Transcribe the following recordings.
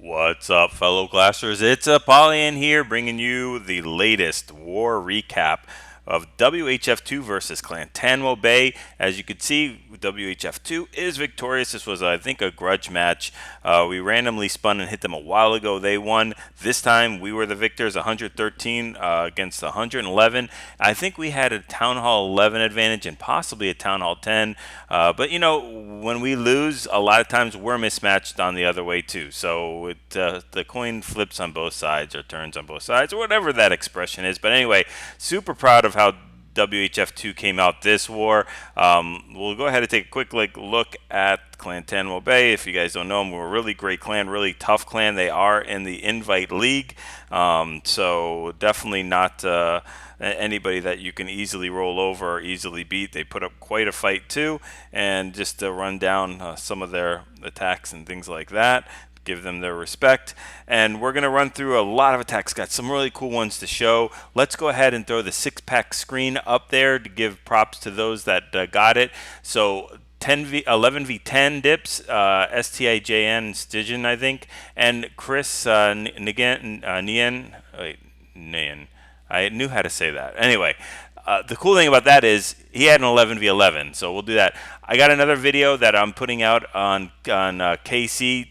What's up, fellow Clashers? It's Apollyon here, bringing you the latest war recap of WHF2 versus Clantanemo Bay. As you can see, WHF2 is victorious. This was, I think, a grudge match. We randomly spun and hit them a while ago. They won. This time, we were the victors, 113 against 111. I think we had a Town Hall 11 advantage and possibly a Town Hall 10. But, you know, when we lose, a lot of times we're mismatched on the other way, too. So the coin flips on both sides or turns on both sides or whatever that expression is. But anyway, super proud of how WHF2 came out this war. We'll go ahead and take a quick look at Clantanemo Bay. If you guys don't know them, we're a really great clan, really tough clan. They are in the Invite League, so definitely not anybody that you can easily roll over or easily beat. They put up quite a fight too, and just to run down some of their attacks and things like that, give them their respect. And we're going to run through a lot of attacks. Got some really cool ones to show. Let's go ahead and throw the six-pack screen up there to give props to those that got it. So 11v10 dips, STIJN Stygian, I think, and Chris Nien. I knew how to say that. Anyway, the cool thing about that is he had an 11v11, so we'll do that. I got another video that I'm putting out on KC.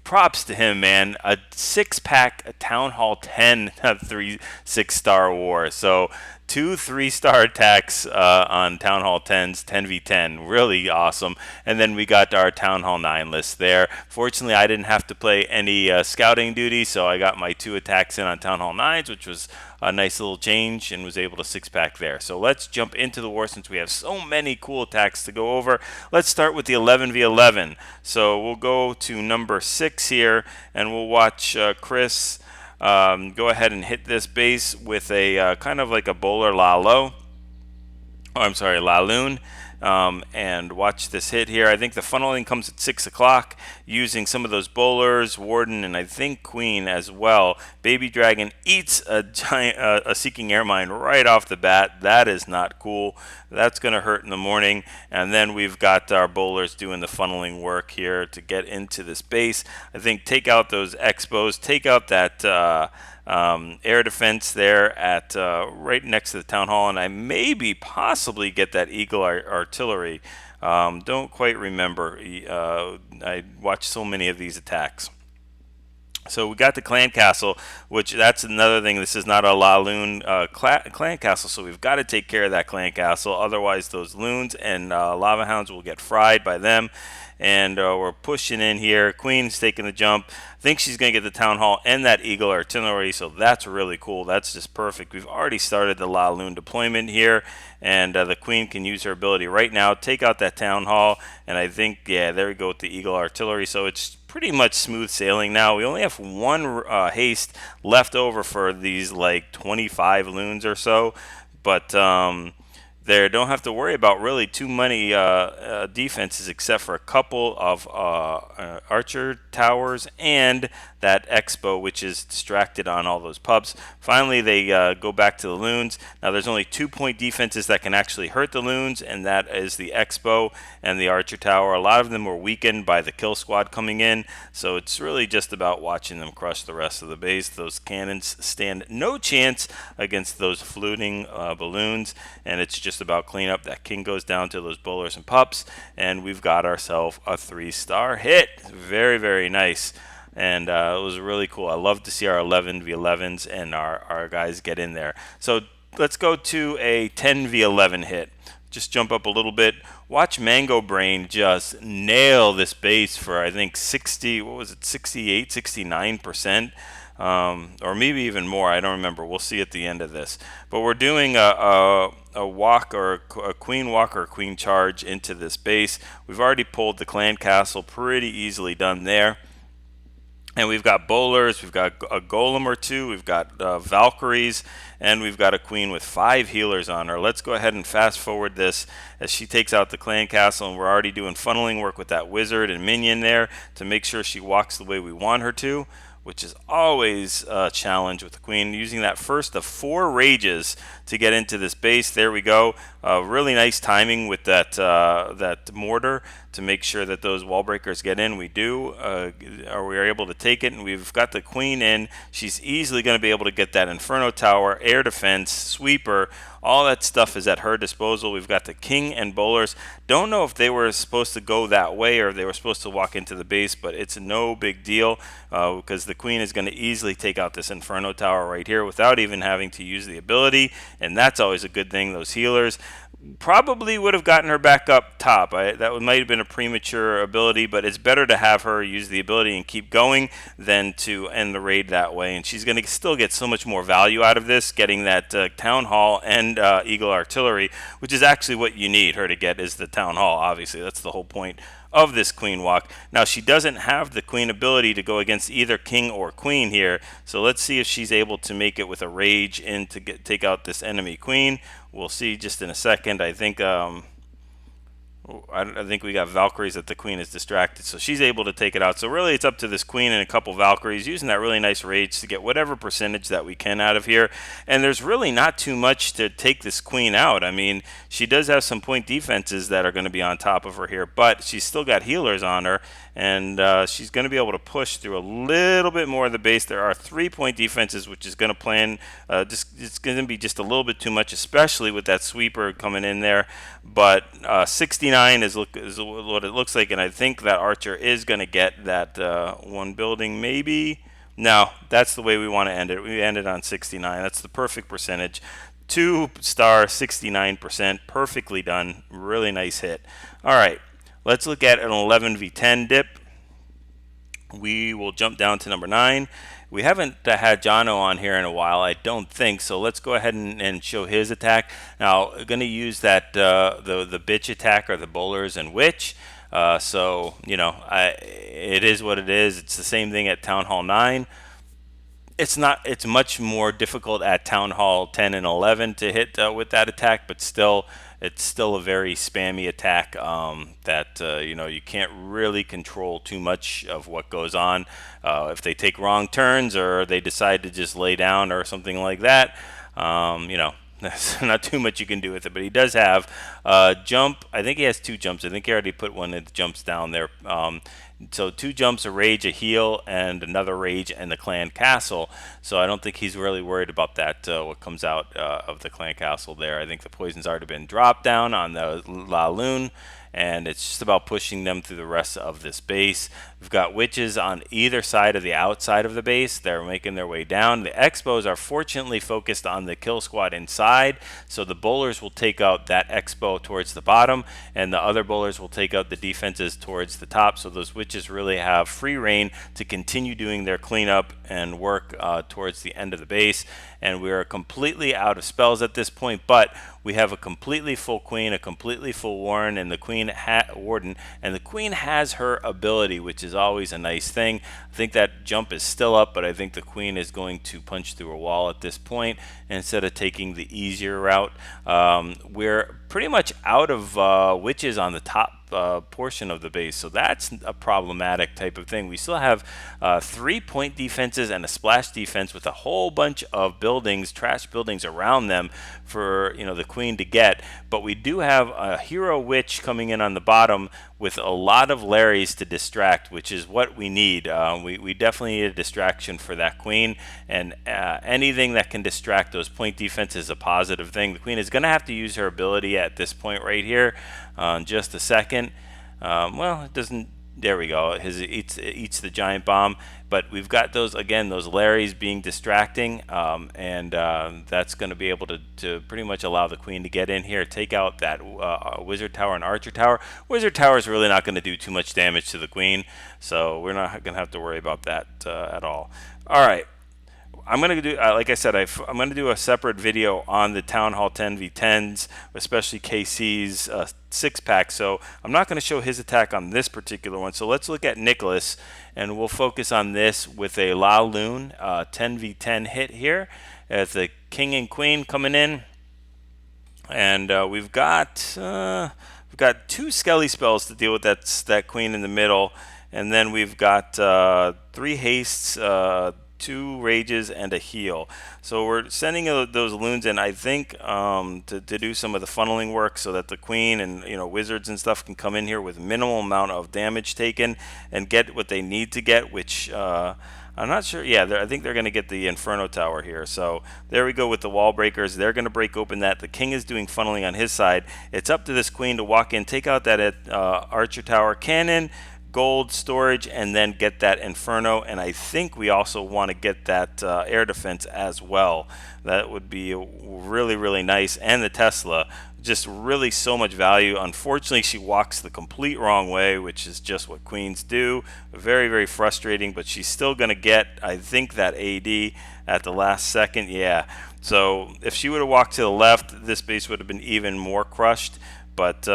Props to him, man. A six-pack Town Hall 10 6-star war. So 2 3-star attacks on Town Hall 10s, 10v10. Really awesome. And then we got our Town Hall 9 list there. Fortunately, I didn't have to play any scouting duty, so I got my 2 attacks in on Town Hall 9s, which was a nice little change, and was able to 6-pack there. So let's jump into the war since we have so many cool attacks to go over. Let's start with the 11v11. So we'll go to number 6 here, and we'll watch Chris go ahead and hit this base with a kind of like a bowler Lalo. Oh, I'm sorry, Laloon. And watch this hit here. I think the funneling comes at 6 o'clock using some of those bowlers, Warden, and I think Queen as well. Baby Dragon eats a giant, a Seeking Air Mine right off the bat. That is not cool. That's going to hurt in the morning. And then we've got our bowlers doing the funneling work here to get into this base. I think take out those Expos, take out that air defense there at right next to the town hall, and I maybe possibly get that Eagle artillery. Don't quite remember. I watched so many of these attacks. So we got the clan castle, which that's another thing. This is not a Laloon clan castle, so we've got to take care of that clan castle. Otherwise, those loons and lava hounds will get fried by them. And we're pushing in here. Queen's taking the jump. I think she's going to get the town hall and that Eagle artillery, so that's really cool. That's just perfect. We've already started the Laloon deployment here, and the Queen can use her ability right now, take out that town hall, and I think, yeah, there we go with the Eagle artillery. So it's pretty much smooth sailing now. We only have one haste left over for these like 25 loons or so, but they don't have to worry about really too many defenses except for a couple of archer towers and that Expo, which is distracted on all those pubs. Finally, they go back to the loons. Now, there's only 2-point defenses that can actually hurt the loons, and that is the Expo and the archer tower. A lot of them were weakened by the kill squad coming in, so it's really just about watching them crush the rest of the base. Those cannons stand no chance against those fluting balloons, and it's just about cleanup. That king goes down to those bowlers and pups, and we've got ourselves a 3-star hit. Very, very nice. And it was really cool. I love to see our 11v11s and our guys get in there. So let's go to a 10v11 hit. Just jump up a little bit. Watch Mango Brain just nail this base for, I think, 68, 69%. Or maybe even more. I don't remember. We'll see at the end of this. But we're doing a walk or a queen walk or queen charge into this base. We've already pulled the clan castle, pretty easily done there. And we've got bowlers, we've got a golem or two, we've got Valkyries, and we've got a queen with 5 healers on her. Let's go ahead and fast forward this as she takes out the clan castle, and we're already doing funneling work with that wizard and minion there to make sure she walks the way we want her to, which is always a challenge with the queen. Using that first of 4 rages to get into this base. There we go. Really nice timing with that mortar to make sure that those wall breakers get in. We do, or we are able to take it, and we've got the queen in. She's easily going to be able to get that Inferno Tower, air defense, sweeper. All that stuff is at her disposal. We've got the king and bowlers. Don't know if they were supposed to go that way or if they were supposed to walk into the base, but it's no big deal because the queen is going to easily take out this Inferno Tower right here without even having to use the ability, and that's always a good thing. Those healers probably would have gotten her back up top. That might have been a premature ability, but it's better to have her use the ability and keep going than to end the raid that way. And she's going to still get so much more value out of this, getting that Town Hall and Eagle Artillery, which is actually what you need her to get, is the Town Hall. Obviously, that's the whole point of this queen walk. Now, she doesn't have the queen ability to go against either king or queen here, so let's see if she's able to make it with a rage in to take out this enemy queen. We'll see just in a second. I think we got Valkyries that the queen is distracted, so she's able to take it out. So really, it's up to this queen and a couple Valkyries using that really nice rage to get whatever percentage that we can out of here. And there's really not too much to take this queen out. I mean, she does have some point defenses that are going to be on top of her here, but she's still got healers on her, and she's going to be able to push through a little bit more of the base. There are 3-point defenses, which is going to plan. It's going to be just a little bit too much, especially with that sweeper coming in there. But 69 is what it looks like, and I think that Archer is going to get that one building, maybe. No, that's the way we want to end it. We ended on 69. That's the perfect percentage. 2-star, 69%, perfectly done. Really nice hit. All right, let's look at an 11v10 dip. We will jump down to number 9. We haven't had Jono on here in a while, I don't think, so let's go ahead and show his attack. Now, I'm going to use that the bitch attack, or the bowlers and witch. So, you know, it is what it is. It's the same thing at Town Hall 9. It's much more difficult at Town Hall 10 and 11 to hit with that attack, but still, it's still a very spammy attack that you know, you can't really control too much of what goes on. If they take wrong turns or they decide to just lay down or something like that, you know, there's not too much you can do with it. But he does have jump. I think he has 2 jumps. I think he already put one of the jumps down there. So 2 jumps, a rage, a heal, and another rage, and the clan castle. So I don't think he's really worried about that, what comes out of the clan castle there. I think the poison's already been dropped down on the La Lune, and it's just about pushing them through the rest of this base. We've got witches on either side of the outside of the base. They're making their way down. The Expos are fortunately focused on the kill squad inside, so the bowlers will take out that Expo towards the bottom, and the other bowlers will take out the defenses towards the top, so those witches really have free reign to continue doing their cleanup and work towards the end of the base. And we are completely out of spells at this point, but we have a completely full queen, a completely full warden, and the queen and the queen has her ability, which is always a nice thing. I think that jump is still up, but I think the queen is going to punch through a wall at this point instead of taking the easier route. We're pretty much out of witches on the top portion of the base, so that's a problematic type of thing. We still have 3-point defenses and a splash defense with a whole bunch of buildings, trash buildings around them for, you know, the queen to get, but we do have a hero witch coming in on the bottom with a lot of Larrys to distract, which is what we need. We definitely need a distraction for that queen, and anything that can distract those point defense is a positive thing. The queen is going to have to use her ability at this point right here. Just a second. Well, it doesn't. There we go. It eats the giant bomb. But we've got those, again, those Larrys being distracting, and that's going to be able to pretty much allow the queen to get in here, take out that wizard tower and archer tower. Wizard tower is really not going to do too much damage to the queen, so we're not going to have to worry about that at all. All right. I'm going to do, like I said, I'm going to do a separate video on the Town Hall 10v10s, especially KC's 6-pack. So I'm not going to show his attack on this particular one. So let's look at Nicholas, and we'll focus on this with a La Lune 10v10 hit here as the king and queen coming in. And we've got 2 Skelly spells to deal with that queen in the middle, and then we've got 3 hastes, 2 rages and a heal. So we're sending those loons in, I think, to do some of the funneling work so that the queen and wizards and stuff can come in here with minimal amount of damage taken and get what they need to get, which I'm not sure. Yeah, I think they're going to get the Inferno Tower here. So there we go with the wall breakers. They're going to break open that. The king is doing funneling on his side. It's up to this queen to walk in, take out that archer tower, cannon, gold storage, and then get that Inferno. And I think we also want to get that air defense as well. That would be really, really nice. And the Tesla, just really so much value. Unfortunately, she walks the complete wrong way, which is just what queens do. Very, very frustrating, but she's still going to get, I think, that AD at the last second. Yeah, so if she would have walked to the left, this base would have been even more crushed, but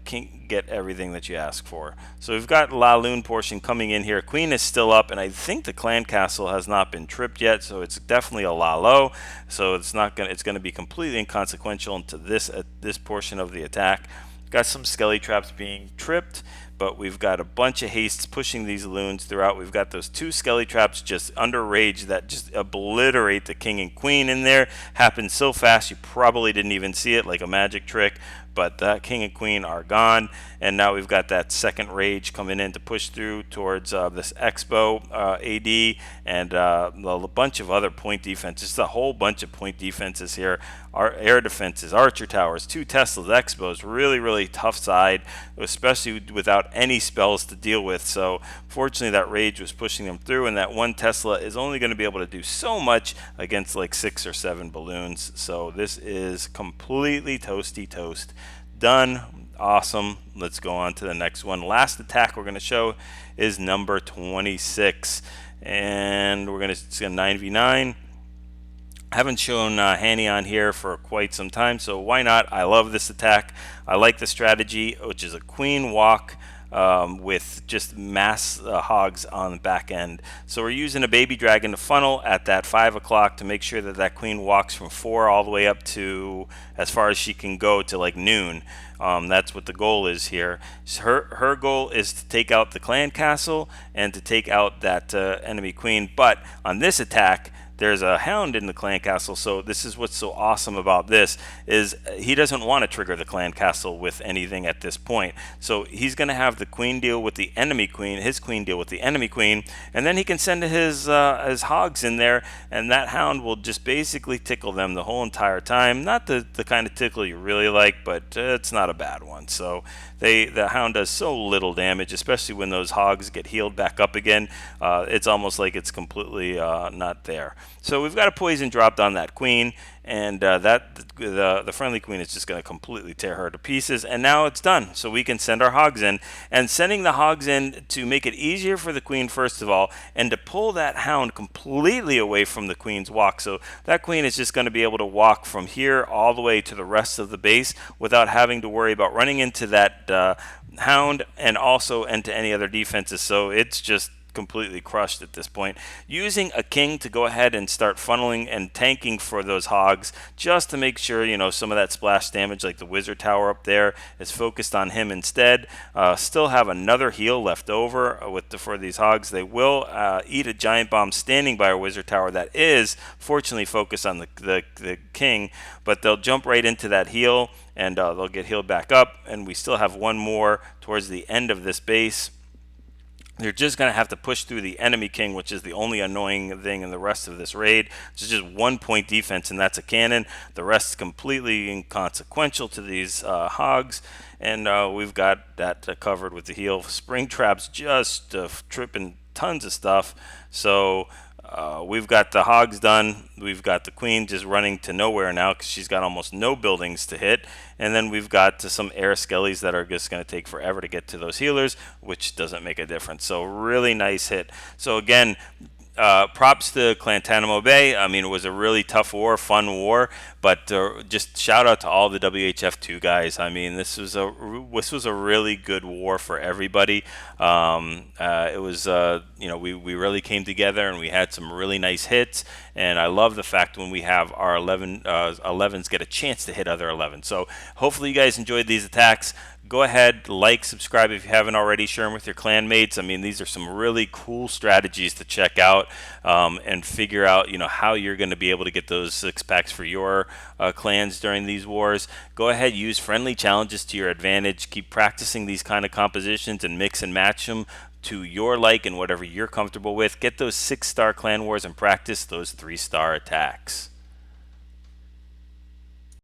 can't get everything that you ask for. So we've got La Lune portion coming in here. Queen is still up, and I think the clan castle has not been tripped yet, so it's definitely a La Low. So it's going to be completely inconsequential into this portion of the attack. Got some skelly traps being tripped, but we've got a bunch of hastes pushing these loons throughout. We've got those 2 skelly traps just under rage that just obliterate the king and queen in there. Happened so fast you probably didn't even see it, like a magic trick. But that king and queen are gone, and now we've got that second rage coming in to push through towards this Expo AD and a bunch of other point defenses. Just a whole bunch of point defenses here. Our air defenses, archer towers, 2 Teslas, Expos. Really, really tough side, especially without any spells to deal with. So fortunately, that rage was pushing them through, and that 1 Tesla is only going to be able to do so much against like 6 or 7 balloons. So this is completely toasty toast. Done. Awesome. Let's go on to the next one. Last attack we're going to show is number 26, and we're going to 9v9. Haven't shown Hanny on here for quite some time, so why not? I love this attack. I like the strategy, which is a queen walk with just mass hogs on the back end. So we're using a baby dragon to funnel at that 5 o'clock to make sure that that queen walks from 4 all the way up to as far as she can go to like noon. That's what the goal is here. Her goal is to take out the clan castle and to take out that enemy queen. But on this attack, there's a hound in the clan castle, so this is what's so awesome about this, is he doesn't want to trigger the clan castle with anything at this point. So he's going to have the queen deal with the enemy queen, his queen deal with the enemy queen, and then he can send his hogs in there, and that hound will just basically tickle them the whole entire time. Not the kind of tickle you really like, but it's not a bad one. So the hound does so little damage, especially when those hogs get healed back up again. It's almost like it's completely not there. So we've got a poison dropped on that queen, and the friendly queen is just going to completely tear her to pieces, and now it's done. So we can send our hogs in, and sending the hogs in to make it easier for the queen first of all, and to pull that hound completely away from the queen's walk. So that queen is just going to be able to walk from here all the way to the rest of the base without having to worry about running into that hound and also into any other defenses. So it's just completely crushed at this point. Using a king to go ahead and start funneling and tanking for those hogs, just to make sure some of that splash damage, like the wizard tower up there, is focused on him instead. Still have another heal left over for these hogs. They will eat a giant bomb standing by our wizard tower that is fortunately focused on the king, but they'll jump right into that heal and they'll get healed back up, and we still have one more towards the end of this base. You're just going to have to push through the enemy king, which is the only annoying thing in the rest of this raid. It's just 1 point defense, and that's a cannon. The rest is completely inconsequential to these hogs, and we've got that covered with the heal. Spring traps just tripping tons of stuff. So we've got the hogs done. We've got the queen just running to nowhere now because she's got almost no buildings to hit. And then we've got some air skellies that are just going to take forever to get to those healers, which doesn't make a difference. So really nice hit. So again, props to Clantanemo Bay. I mean, it was a really tough war, fun war, but just shout out to all the WHF2 guys. I mean, this was a really good war for everybody. It was we really came together and we had some really nice hits, and I love the fact when we have our 11s get a chance to hit other 11s. So hopefully you guys enjoyed these attacks. go ahead, like, subscribe if you haven't already, share them with your clan mates. I mean, these are some really cool strategies to check out and figure out, how you're going to be able to get those 6-packs for your clans during these wars. Go ahead, use friendly challenges to your advantage. Keep practicing these kind of compositions and mix and match them to your like and whatever you're comfortable with. Get those 6-star clan wars and practice those 3-star attacks.